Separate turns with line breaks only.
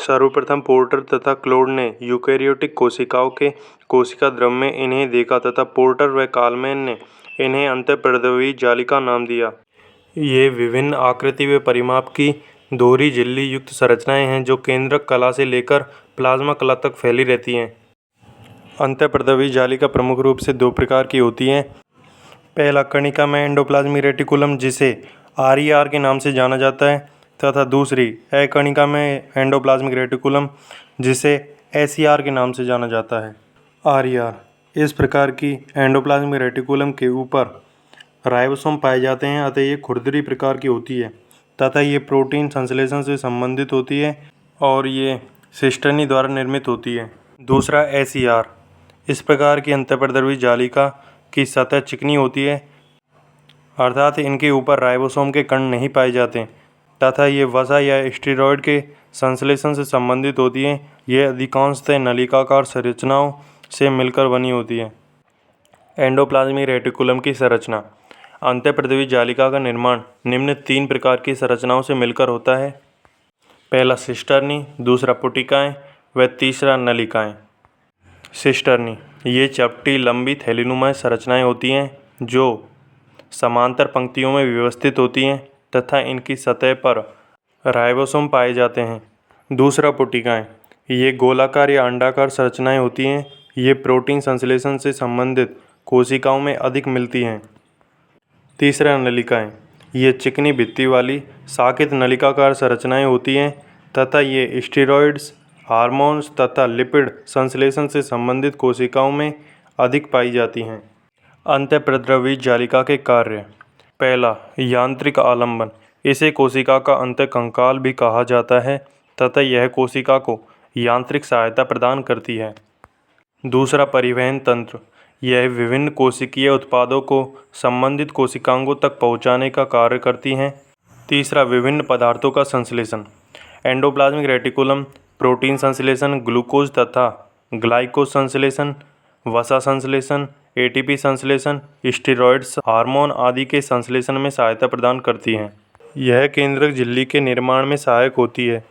सर्वप्रथम पोर्टर तथा क्लोड ने यूकेरियोटिक कोशिकाओं के कोशिका द्रव में इन्हें देखा तथा पोर्टर व कालमैन ने इन्हें अंतःपर्दवीय जालिका नाम दिया। ये विभिन्न आकृति व परिमाप की दोहरी झिल्ली युक्त संरचनाएं हैं जो केंद्रक कला से लेकर प्लाज्मा कला तक फैली रहती हैं। अंतःपर्दवीय जालिका प्रमुख रूप से दो प्रकार की होती हैं। पहला कणिका में एंडोप्लाज्मिक रेटिकुलम जिसे RER के नाम से जाना जाता है तथा दूसरी अकणिका में एंडोप्लाज्मिक रेटिकुलम जिसे SER के नाम से जाना जाता है। RER इस प्रकार की एंडोप्लाज्मिक रेटिकुलम के ऊपर राइबोसोम पाए जाते हैं अतः ये खुरदरी प्रकार की होती है तथा ये प्रोटीन संश्लेषण से संबंधित होती है और ये सिस्टर्नी द्वारा निर्मित होती है। दूसरा SER इस प्रकार की अंतःपर्दवीय जालिका की सतह चिकनी होती है अर्थात इनके ऊपर राइबोसोम के कण नहीं पाए जाते तथा ये वसा या स्टेरॉयड के संश्लेषण से संबंधित होती है। ये अधिकांशतः नलिकाकार संरचनाओं से मिलकर बनी होती है। एंडोप्लाज्मिक रेटिकुलम की संरचना। अंतःपर्दवीय जालिका का निर्माण निम्न तीन प्रकार की संरचनाओं से मिलकर होता है। पहला सिस्टर्नी, दूसरा पुटिकाएँ व तीसरा नलिकाएँ। सिस्टर्नी ये चपटी लंबी थैलीनुमा संरचनाएं होती हैं जो समांतर पंक्तियों में व्यवस्थित होती हैं तथा इनकी सतह पर राइबोसोम पाए जाते हैं। दूसरा पुटिकाएँ ये गोलाकार या अंडाकार संरचनाएं होती हैं। ये प्रोटीन संश्लेषण से संबंधित कोशिकाओं में अधिक मिलती हैं। तीसरा नलिकाएँ ये चिकनी भित्ति वाली साकित नलिकाकार संरचनाएं होती हैं तथा ये स्टेरॉइड्स, हार्मोन्स तथा लिपिड संश्लेषण से संबंधित कोशिकाओं में अधिक पाई जाती हैं। अंतःपर्दवीय जालिका के कार्य। पहला यांत्रिक आलंबन। इसे कोशिका का अंतःकंकाल भी कहा जाता है तथा यह कोशिका को यांत्रिक सहायता प्रदान करती है। दूसरा परिवहन तंत्र। यह विभिन्न कोशिकीय उत्पादों को संबंधित कोशिकांगों तक पहुंचाने का कार्य करती हैं। तीसरा विभिन्न पदार्थों का संश्लेषण। एंडोप्लाज्मिक रेटिकुलम प्रोटीन संश्लेषण, ग्लूकोज तथा ग्लाइकोज संश्लेषण, वसा संश्लेषण, ATP संश्लेषण, स्टेरॉइड्स, हार्मोन आदि के संश्लेषण में सहायता प्रदान करती हैं। यह केंद्रक झिल्ली के निर्माण में सहायक होती है।